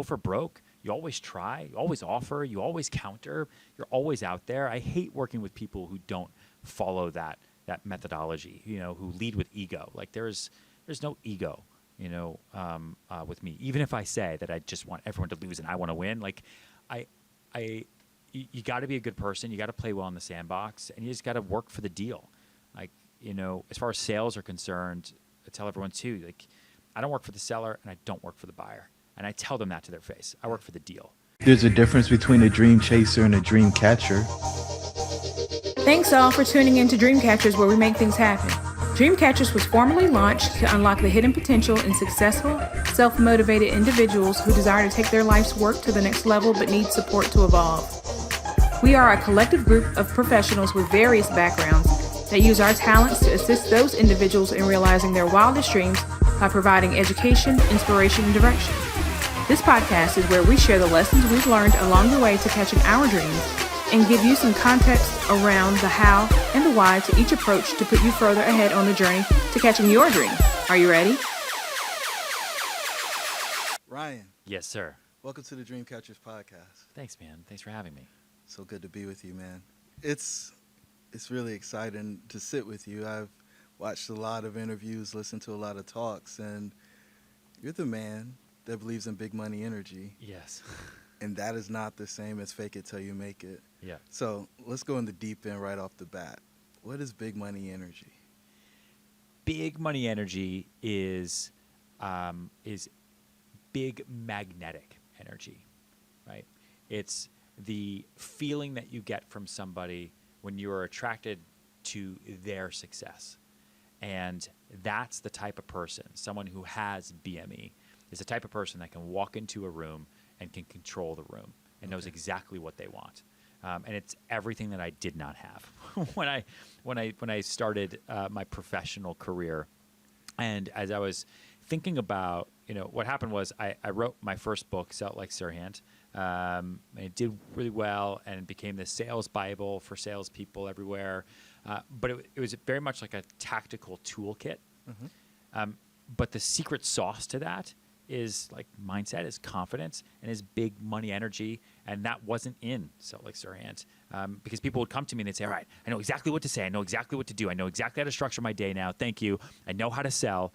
go for broke. You always try. You always offer. You always counter. You're always out there. I hate working with people who don't follow that methodology, who lead with ego. Like there's no ego, with me. Even if I say that I just want everyone to lose and I want to win, like you got to be a good person. You got to play well in the sandbox, and you just got to work for the deal. Like, as far as sales are concerned, I tell everyone too, like, I don't work for the seller and I don't work for the buyer. And I tell them that to their face. I work for the deal. There's a difference between a dream chaser and a dream catcher. Thanks all for tuning in to Dreamcatchers, where we make things happen. Dreamcatchers was formally launched to unlock the hidden potential in successful, self-motivated individuals who desire to take their life's work to the next level but need support to evolve. We are a collective group of professionals with various backgrounds that use our talents to assist those individuals in realizing their wildest dreams by providing education, inspiration, and direction. This podcast is where we share the lessons we've learned along the way to catching our dreams and give you some context around the how and the why to each approach to put you further ahead on the journey to catching your dream. Are you ready? Ryan. Yes, sir. Welcome to the Dreamcatchers podcast. Thanks, man. Thanks for having me. So good to be with you, man. It's really exciting to sit with you. I've watched a lot of interviews, listened to a lot of talks, and you're the man that believes in big money energy. Yes. And that is not the same as fake it till you make it. Yeah. So let's go in the deep end right off the bat. What is big money energy? Big money energy is big magnetic energy, right? It's the feeling that you get from somebody when you are attracted to their success. And that's the type of person, someone who has BME, is the type of person that can walk into a room and can control the room and knows exactly what they want. And it's everything that I did not have when I started my professional career. And as I was thinking about, what happened was I wrote my first book, Sell It Like Serhant. And it did really well and became the sales Bible for salespeople everywhere. But it was very much like a tactical toolkit. Mm-hmm. But the secret sauce to that is like mindset, is confidence, and is big money energy. And that wasn't in Sell It Like Serhant. Because people would come to me and they'd say, all right, I know exactly what to say. I know exactly what to do. I know exactly how to structure my day now. Thank you. I know how to sell.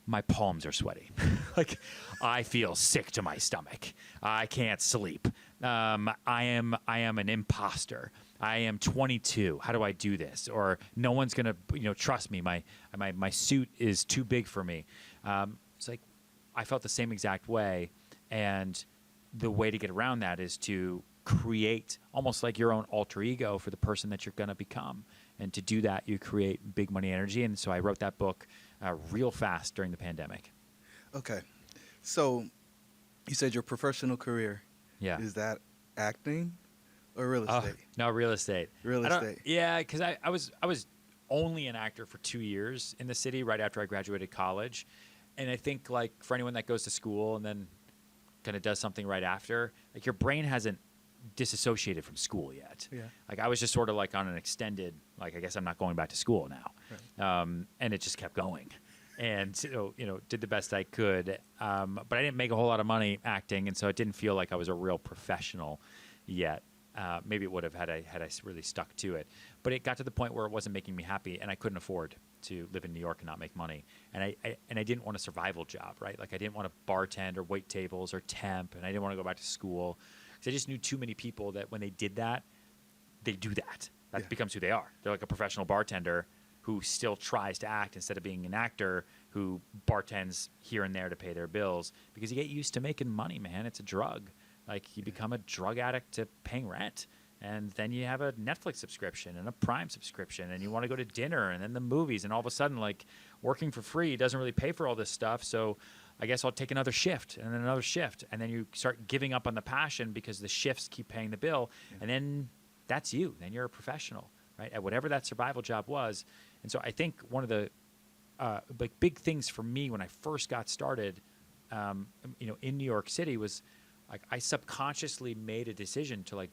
My palms are sweaty. Like, I feel sick to my stomach. I can't sleep. I am an imposter. I am 22. How do I do this? Or no one's gonna, trust me. My suit is too big for me. It's like I felt the same exact way, and the way to get around that is to create almost like your own alter ego for the person that you're gonna become. And to do that, you create big money energy. And so I wrote that book real fast during the pandemic. Okay. So you said your professional career. Yeah. Is that acting or real estate? No, real estate. Real estate. Yeah, because I was only an actor for 2 years in the city right after I graduated college. And I think, like, for anyone that goes to school and then kind of does something right after, like, your brain hasn't disassociated from school yet. Yeah. Like, I was just sort of like on an extended, like, I guess I'm not going back to school now. Right. And it just kept going. And so, did the best I could. But I didn't make a whole lot of money acting, and so it didn't feel like I was a real professional yet. Maybe it would have had I really stuck to it. But it got to the point where it wasn't making me happy, and I couldn't afford to live in New York and not make money. And I didn't want a survival job, right? Like, I didn't want to bartend or wait tables or temp, and I didn't want to go back to school. I just knew too many people that when they did that, they do that. That becomes who they are. They're like a professional bartender who still tries to act instead of being an actor who bartends here and there to pay their bills, because you get used to making money, man. It's a drug. Like, you become a drug addict to paying rent. And then you have a Netflix subscription and a Prime subscription, and you want to go to dinner and then the movies. And all of a sudden, like, working for free doesn't really pay for all this stuff. So I guess I'll take another shift and then another shift. And then you start giving up on the passion because the shifts keep paying the bill. Yeah. And then that's you. Then you're a professional, right, at whatever that survival job was. And so I think one of the big things for me when I first got started, in New York City was, like, I subconsciously made a decision to, like,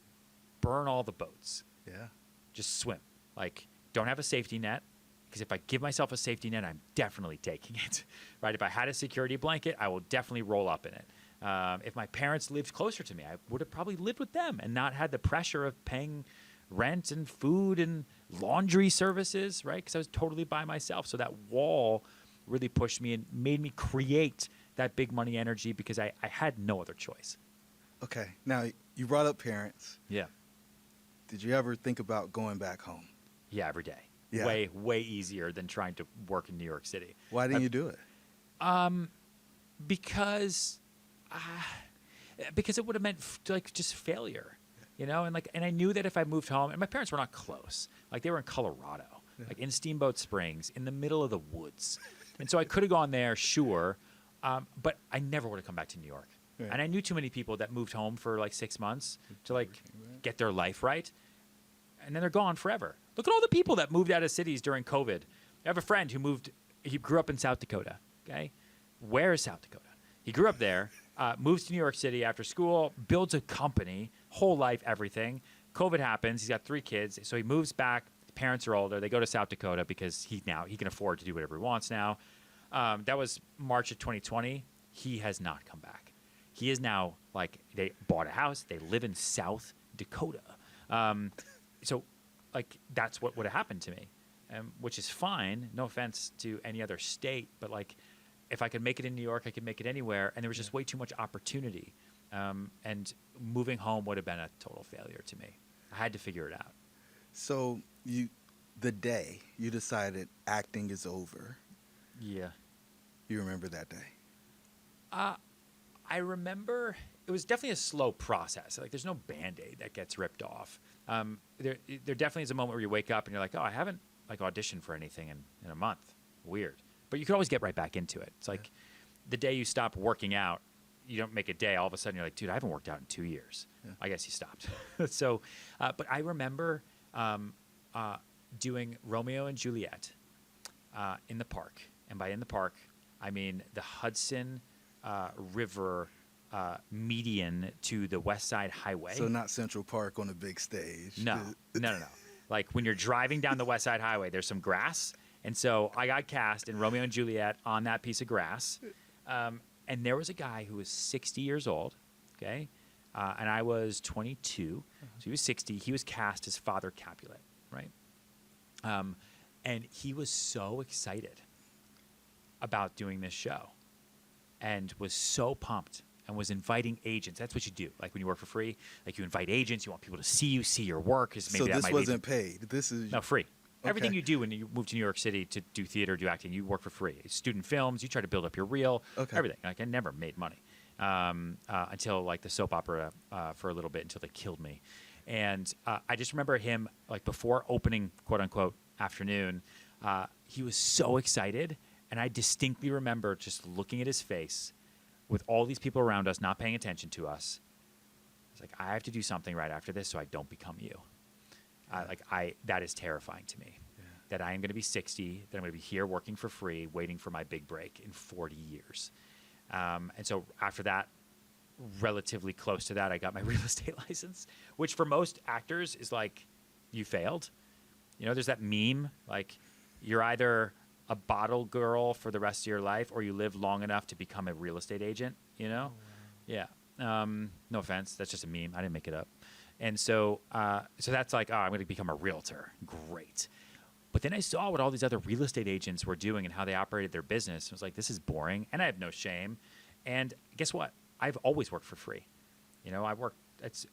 burn all the boats. Yeah. Just swim. Like, don't have a safety net. Because if I give myself a safety net, I'm definitely taking it, right? If I had a security blanket, I will definitely roll up in it. If my parents lived closer to me, I would have probably lived with them and not had the pressure of paying rent and food and laundry services, right? Because I was totally by myself. So that wall really pushed me and made me create that big money energy because I had no other choice. Okay. Now, you brought up parents. Yeah. Did you ever think about going back home? Yeah, every day. Yeah. Way easier than trying to work in New York City. Why didn't you do it? Because it would have meant just failure, and I knew that if I moved home, and my parents were not close, like they were in Colorado, like in Steamboat Springs, in the middle of the woods, and so I could have gone there, sure, but I never would have come back to New York, and I knew too many people that moved home for like 6 months to get their life right, and then they're gone forever. Look at all the people that moved out of cities during COVID. I have a friend who he grew up in South Dakota. Okay, where is South Dakota? He grew up there, moves to New York City after school, builds a company, whole life, everything. COVID happens. He's got 3 kids. So he moves back. His parents are older. They go to South Dakota because he can afford to do whatever he wants now. That was March of 2020. He has not come back. He is now they bought a house. They live in South Dakota. So that's what would have happened to me, which is fine. No offense to any other state, but if I could make it in New York, I could make it anywhere. And there was just way too much opportunity. And moving home would have been a total failure to me. I had to figure it out. So the day you decided acting is over. Yeah. You remember that day? I remember it was definitely a slow process. There's no Band-Aid that gets ripped off. There definitely is a moment where you wake up and you're like, oh, I haven't auditioned for anything in a month. Weird. But you can always get right back into it. It's the day you stop working out, you don't make a day. All of a sudden, you're like, dude, I haven't worked out in 2 years. Yeah. I guess you stopped. So, but I remember doing Romeo and Juliet in the park. And by in the park, I mean the Hudson River median to the West Side Highway. So not Central Park on a big stage. No. When you're driving down the West Side Highway, there's some grass. And so I got cast in Romeo and Juliet on that piece of grass. And there was a guy who was 60 years old, okay? And I was 22. So he was 60. He was cast as Father Capulet, right? And he was so excited about doing this show and was so pumped and was inviting agents. That's what you do. When you work for free, you invite agents. You want people to see you, see your work. So this wasn't paid. This is... No, free. Okay. Everything you do when you move to New York City to do theater, do acting, you work for free. Student films, you try to build up your reel, everything. I never made money until the soap opera for a little bit until they killed me. And I just remember him before opening, quote unquote, afternoon, he was so excited. And I distinctly remember just looking at his face with all these people around us not paying attention to us. It's I have to do something right after this so I don't become you. That is terrifying to me, that I am going to be 60, that I'm going to be here working for free, waiting for my big break in 40 years. And so after that, relatively close to that, I got my real estate license, which for most actors is you failed. There's that meme, you're either a bottle girl for the rest of your life or you live long enough to become a real estate agent, Oh, wow. Yeah. No offense. That's just a meme. I didn't make it up. And so that's I'm going to become a realtor. Great. But then I saw what all these other real estate agents were doing and how they operated their business. I was like, this is boring. And I have no shame. And guess what? I've always worked for free.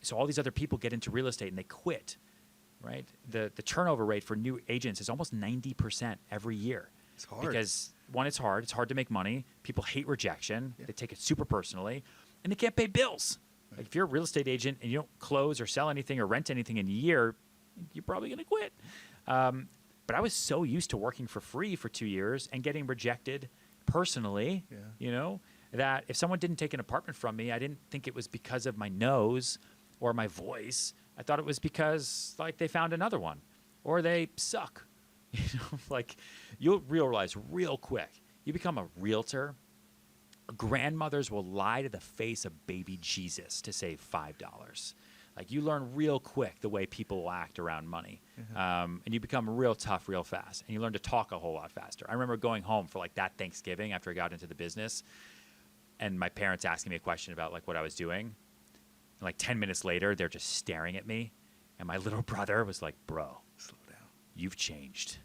So all these other people get into real estate and they quit, right? The turnover rate for new agents is almost 90% every year. It's hard. Because one, it's hard. It's hard to make money. People hate rejection. Yeah. They take it super personally. And they can't pay bills. If you're a real estate agent and you don't close or sell anything or rent anything in a year, you're probably going to quit. But I was so used to working for free for 2 years and getting rejected personally, that if someone didn't take an apartment from me, I didn't think it was because of my nose or my voice. I thought it was because they found another one or they suck. You'll realize real quick, you become a realtor, grandmothers will lie to the face of baby Jesus to save $5. You learn real quick the way people will act around money. And you become real tough real fast. And you learn to talk a whole lot faster. I remember going home for that Thanksgiving after I got into the business. and my parents asking me a question about like what I was doing. And like 10 minutes later, they're just staring at me. And my little brother was like, bro, Slow down. you've changed.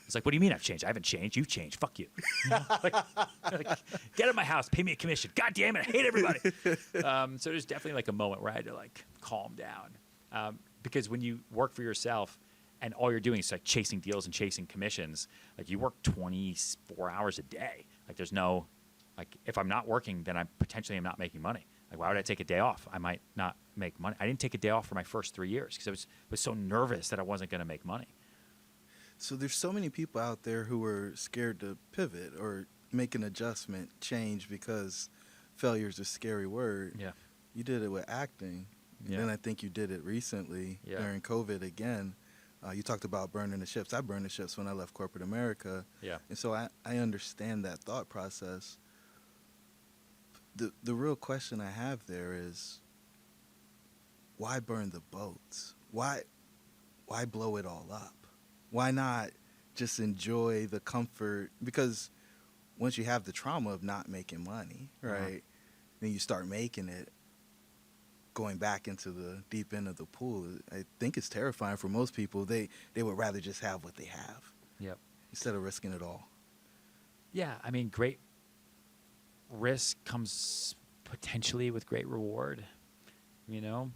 It's like, what do you mean I've changed? I haven't changed. You've changed. Fuck you. like, get out of my house. Pay me a commission. God damn it. I hate everybody. So there's definitely like a moment where I had to like calm down. Because when you work for yourself and all you're doing is like chasing deals and chasing commissions, like you work 24 hours a day. Like there's no, like if I'm not working, then I potentially am not making money. Like why would I take a day off? I might not make money. I didn't take a day off for my first 3 years because I was so nervous that I wasn't going to make money. So there's so many people out there who are scared to pivot or make an adjustment, change, because failure is a scary word. Yeah. You did it with acting. And Yeah. then I think you did it recently during COVID again. You talked about burning the ships. I burned the ships when I left corporate America. Yeah. And so I understand that thought process. The real question I have there is, why burn the boats? Why blow it all up? Why not just enjoy the comfort? Because once you have the trauma of not making money, right, then you start making it, going back into the deep end of the pool. I think it's terrifying for most people. They would rather just have what they have Yep. instead of risking it all. Yeah, I mean, great risk comes potentially with great reward. You know,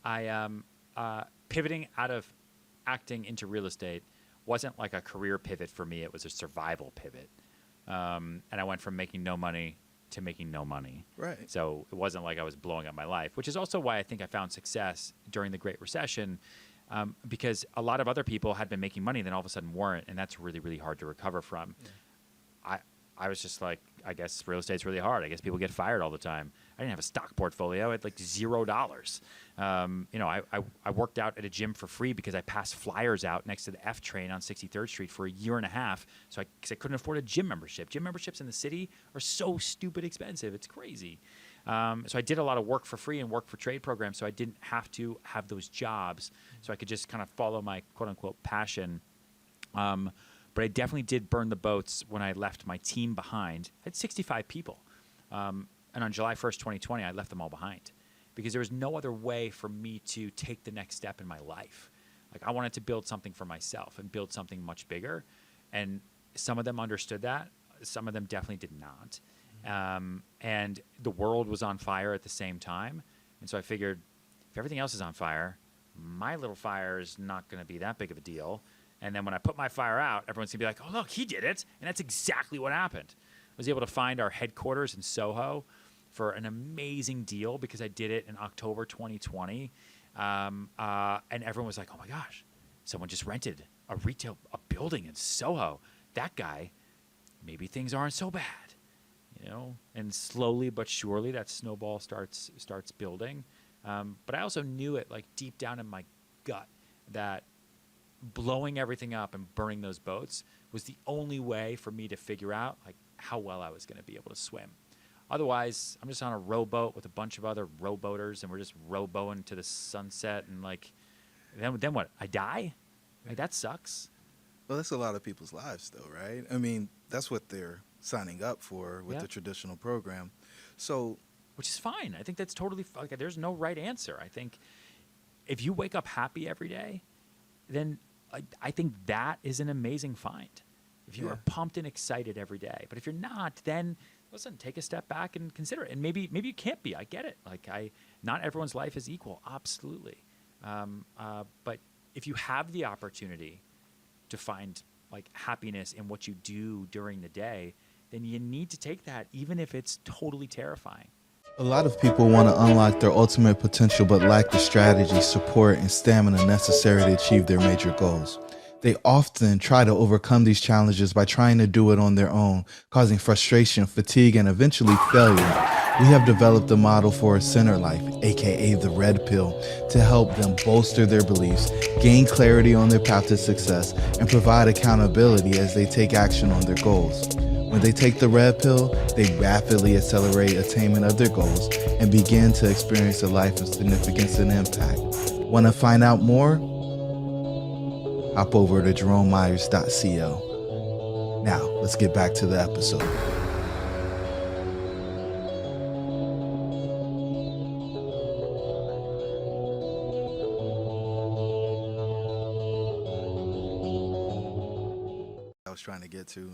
I pivoting out of acting into real estate wasn't like a career pivot for me. It was a survival pivot, and I went from making no money to making no money. Right. So it wasn't like I was blowing up my life, which is also why I think I found success during the Great Recession, because a lot of other people had been making money, then all of a sudden weren't, and that's really, really hard to recover from. Yeah. I was just like, I guess real estate's really hard. I guess people get fired all the time. I didn't have a stock portfolio. I had like $0. You know, I worked out at a gym for free because I passed flyers out next to the F train on 63rd Street for a year and a half. So because I couldn't afford a gym membership. Gym memberships in the city are so stupid expensive. It's crazy. So I did a lot of work for free and work for trade programs. So I didn't have to have those jobs. So I could just kind of follow my quote unquote passion. But I definitely did burn the boats when I left my team behind. I had 65 people. And on July 1st, 2020, I left them all behind because there was no other way for me to take the next step in my life. Like I wanted to build something for myself and build something much bigger. And some of them understood that. Some of them definitely did not. And the world was on fire at the same time. And so I figured if everything else is on fire, my little fire is not going to be that big of a deal. And then when I put my fire out, everyone's going to be like, oh, look, he did it. And that's exactly what happened. I was able to find our headquarters in Soho for an amazing deal because I did it in October 2020. And everyone was like, oh, my gosh, someone just rented a building in Soho. That guy, maybe things aren't so bad, you know? And slowly but surely that snowball starts building. But I also knew it like deep down in my gut that blowing everything up and burning those boats was the only way for me to figure out like how well I was going to be able to swim. Otherwise, I'm just on a rowboat with a bunch of other rowboaters and we're just rowboating to the sunset and like, then what? I die? Like that sucks. Well, that's a lot of people's lives though, right? I mean, that's what they're signing up for with the traditional program. So, which is fine. I think that's totally like there's no right answer. I think if you wake up happy every day, then I think that is an amazing find. If you are pumped and excited every day. But if you're not, then listen, take a step back and consider it. And maybe you can't be. I get it. Like not everyone's life is equal. Absolutely. But if you have the opportunity to find like happiness in what you do during the day, then you need to take that, even if it's totally terrifying. a lot of people want to unlock their ultimate potential but lack the strategy, support, and stamina necessary to achieve their major goals. They often try to overcome these challenges by trying to do it on their own, causing frustration, fatigue, and eventually failure. We have developed a model for a center life, aka the red pill, to help them bolster their beliefs, gain clarity on their path to success, and provide accountability as they take action on their goals. When they take the red pill, they rapidly accelerate attainment of their goals and begin to experience a life of significance and impact. Want to find out more? Hop over to jeromemyers.co. Now, let's get back to the episode. was trying to get to.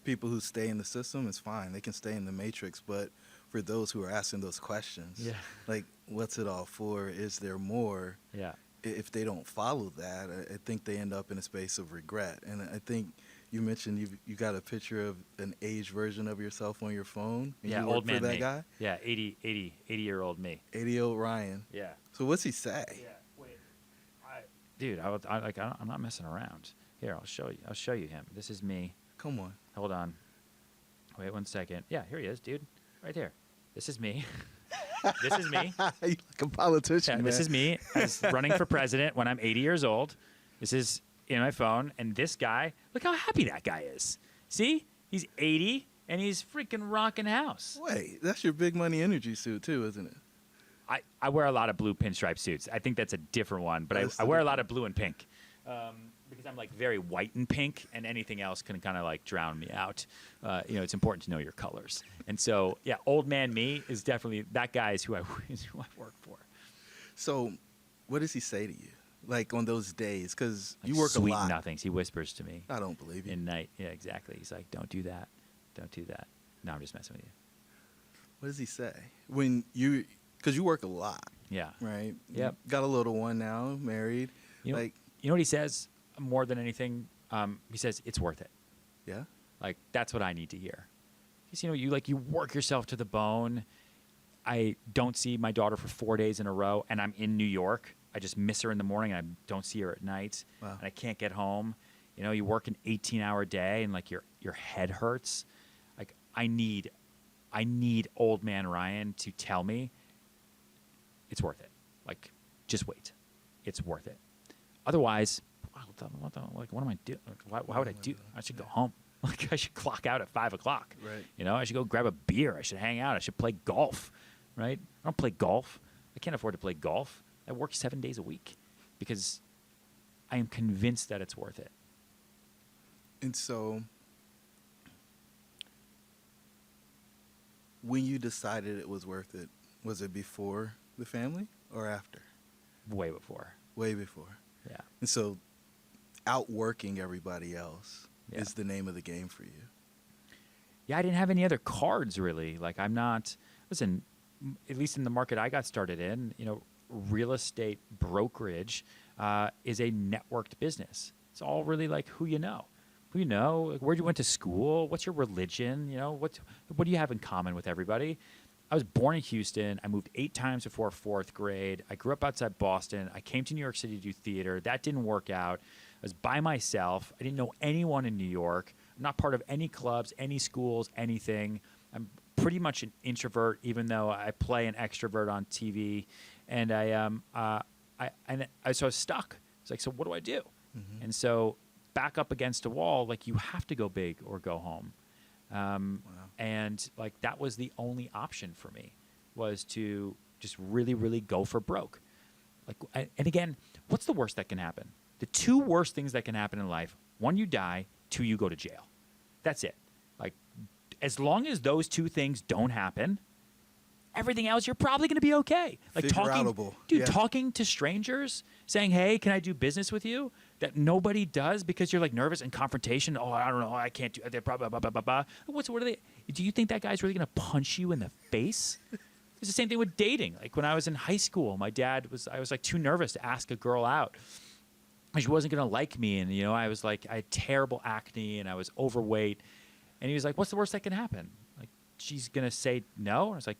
People who stay in the system is fine. They can stay in the matrix, but for those who are asking those questions, Yeah. like, what's it all for? Is there more? Yeah. If they don't follow that, I think they end up in a space of regret. And I think you mentioned you got a picture of an aged version of yourself on your phone. And Yeah, you work old man for that me. guy? Yeah, 80-year-old me. 80-year-old Ryan. Yeah. So what's he say? Yeah. Wait. Dude, I'm not messing around. Here, I'll show you. I'll show you him. This is me. Come on. Hold on. Wait 1 second. Yeah, here he is, dude. Right there. This is me. This is me. You like a politician, Yeah, man. this is me as running for president when I'm 80 years old. This is in my phone. And this guy, look how happy that guy is. See? He's 80 and he's freaking rocking house. Wait, that's your big money energy suit too, isn't it? I wear a lot of blue pinstripe suits. I think that's a different one, but That's I the wear a different- lot of blue and pink because I'm like very white and pink, and anything else can kind of like drown me out. It's important to know your colors. And so, yeah, old man me is definitely that guy is who I work for. So, what does he say to you, like on those days? Because Like you work a sweet lot. nothings. He whispers to me I don't believe you. in night. Yeah, exactly. He's like, "Don't do that. Don't do that." No, I'm just messing with you. What does he say when you? Because you work a lot, Yeah. right? Yep. Got a little one now, married. You know, like, you know what he says more than anything? He says it's worth it. yeah. Like that's what I need to hear. Because you work yourself to the bone. I don't see my daughter for 4 days in a row, and I'm in New York. I just miss her in the morning, and I don't see her at night, Wow. and I can't get home. You work an 18-hour day, and like your head hurts. Like I need old man Ryan to tell me it's worth it. Like just wait, it's worth it. Otherwise, what am I doing? Why would I do? I should go home. Like I should clock out at 5 o'clock. Right. I should go grab a beer. I should hang out. I should play golf. Right? I don't play golf. I can't afford to play golf. I work 7 days a week because I am convinced that it's worth it. And so, when you decided it was worth it, was it before the family or after? Way before. Way before. Yeah. And so, outworking everybody else Yeah. is the name of the game for you. Yeah, I didn't have any other cards really. Like I'm not, listen, at least in the market I got started in, real estate brokerage is a networked business. It's all really like who you know, like where you went to school, what's your religion, what do you have in common with everybody? I was born in Houston. I moved 8 times before 4th grade. I grew up outside Boston. I came to New York City to do theater. That didn't work out. I was by myself. I didn't know anyone in New York. I'm not part of any clubs, any schools, anything. I'm pretty much an introvert, even though I play an extrovert on TV. And so I was stuck. It's like, so what do I do? Mm-hmm. And so back up against a wall, like you have to go big or go home. Wow. And like that was the only option for me, was to just really, really go for broke. Like, and again, what's the worst that can happen? The 2 worst things that can happen in life: 1, you die; 2, you go to jail. That's it. Like, as long as those 2 things don't happen, everything else you're probably going to be okay. Like Figure-outable. dude, Yeah. talking to strangers, saying, "Hey, can I do business with you?" That nobody does because you're like nervous and confrontation. Oh, I don't know, I can't do it. Blah, blah, blah, blah, blah, blah. What are they? Do you think that guy's really going to punch you in the face? It's the same thing with dating. Like when I was in high school, I was like too nervous to ask a girl out. She wasn't going to like me, and I was like, I had terrible acne and I was overweight. And he was like, "What's the worst that can happen? Like she's going to say no?" And I was like,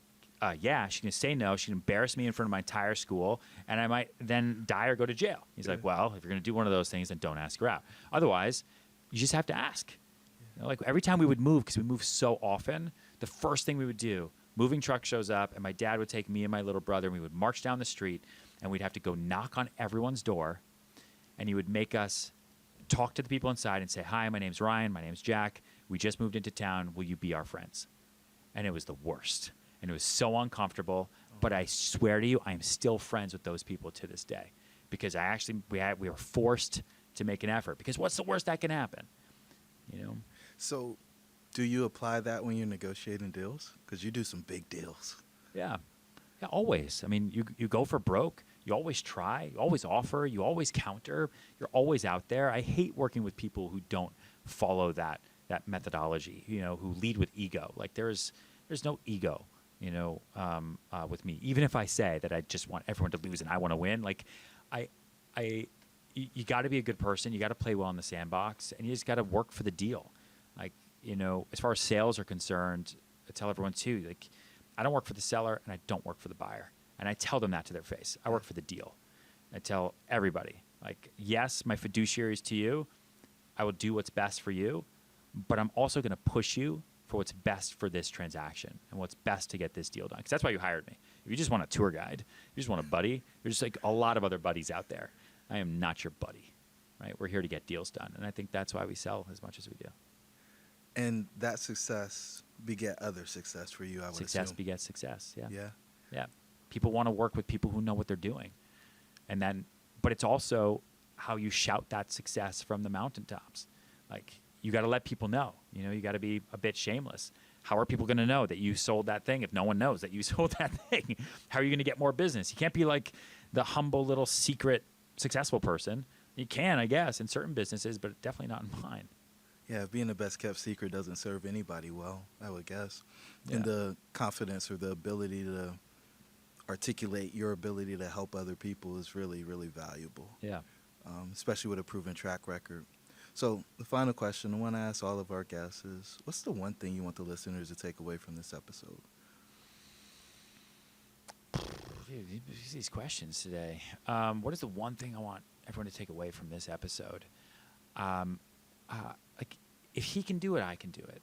yeah, she's going to say no. She's going to embarrass me in front of my entire school, and I might then die or go to jail. He's like, well, if you're going to do one of those things, then don't ask her out. Otherwise, you just have to ask. Like every time we would move, because we move so often, the first thing we would do, moving truck shows up, and my dad would take me and my little brother, and we would march down the street, and we'd have to go knock on everyone's door, and he would make us talk to the people inside and say, "Hi, my name's Ryan. My name's Jack. We just moved into town. Will you be our friends?" And it was the worst. And it was so uncomfortable, but I swear to you, I am still friends with those people to this day, because we were forced to make an effort. Because what's the worst that can happen? So, do you apply that when you're negotiating deals? Because you do some big deals. Yeah, always. I mean, you go for broke. You always try. You always offer. You always counter. You're always out there. I hate working with people who don't follow that methodology, who lead with ego. Like there's no ego, with me. Even if I say that I just want everyone to lose and I want to win, like you got to be a good person. You got to play well in the sandbox, and you just got to work for the deal. Like, as far as sales are concerned, I tell everyone too, like, I don't work for the seller and I don't work for the buyer. And I tell them that to their face. I work for the deal. I tell everybody, like, yes, my fiduciary is to you. I will do what's best for you, but I'm also going to push you for what's best for this transaction and what's best to get this deal done. Because that's why you hired me. If you just want a tour guide, you just want a buddy, there's just like a lot of other buddies out there. I am not your buddy, right? We're here to get deals done. And I think that's why we sell as much as we do. And that success beget other success for you, I would Success assume. begets success, yeah. Yeah. Yeah. People want to work with people who know what they're doing. And then, but it's also how you shout that success from the mountaintops. Like, you got to let people know, you got to be a bit shameless. How are people going to know that you sold that thing if no one knows that you sold that thing? How are you going to get more business? You can't be like the humble little secret successful person. You can, I guess, in certain businesses, but definitely not in mine. Yeah, being the best kept secret doesn't serve anybody well, I would guess. Yeah. And the confidence or the ability to articulate your ability to help other people is really, really valuable. Yeah. Especially with a proven track record. So the final question I want to ask all of our guests is, what's the one thing you want the listeners to take away from this episode? Dude, these questions today. What is the one thing I want everyone to take away from this episode? Like, if he can do it, I can do it.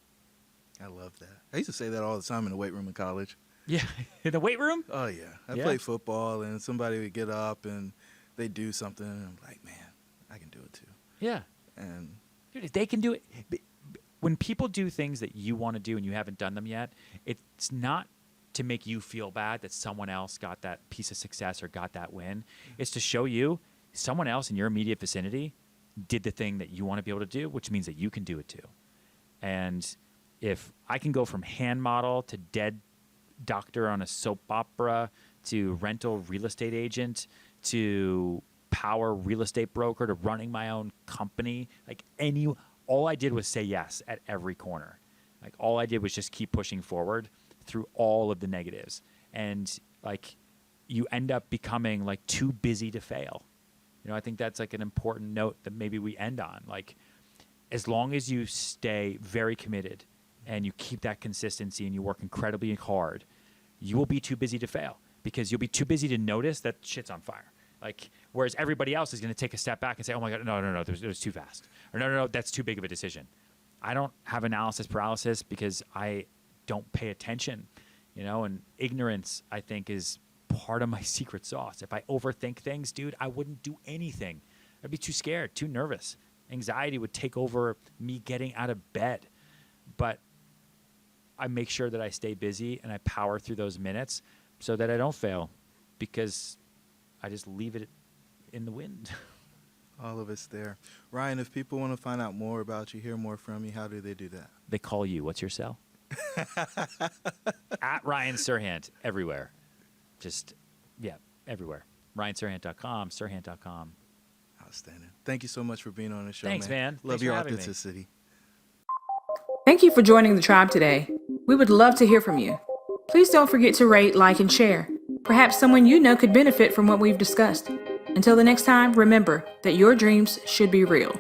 I love that. I used to say that all the time in the weight room in college. Yeah. In the weight room? Oh, yeah. I Yeah. played football, and somebody would get up, and they do something, and I'm like, man, I can do it too. Yeah. And Dude, if they can do it. When people do things that you want to do and you haven't done them yet, it's not to make you feel bad that someone else got that piece of success or got that win. It's to show you someone else in your immediate vicinity did the thing that you want to be able to do, which means that you can do it too. And if I can go from hand model to dead doctor on a soap opera to rental real estate agent to power real estate broker to running my own company, like all I did was say yes at every corner. Like, all I did was just keep pushing forward through all of the negatives. And like, you end up becoming like too busy to fail. I think that's like an important note that maybe we end on. Like, as long as you stay very committed and you keep that consistency and you work incredibly hard, you will be too busy to fail because you'll be too busy to notice that shit's on fire. Like, whereas everybody else is going to take a step back and say, oh my God, no, it was too fast. Or no, that's too big of a decision. I don't have analysis paralysis because I don't pay attention, and ignorance, I think, is part of my secret sauce. If I overthink things, dude, I wouldn't do anything. I'd be too scared, too nervous. Anxiety would take over me getting out of bed. But I make sure that I stay busy and I power through those minutes so that I don't fail because I just leave it in the wind. all of it's there. Ryan, if people want to find out more about you, hear more from you, how do they do that? They call you. What's your cell? At Ryan Serhant, everywhere. Just, everywhere. RyanSerhant.com, Serhant.com. Outstanding. Thank you so much for being on the show, Thanks, man. Love Thanks your for having me. authenticity. Thank you for joining the tribe today. We would love to hear from you. Please don't forget to rate, like, and share. Perhaps someone you know could benefit from what we've discussed. Until the next time, remember that your dreams should be real.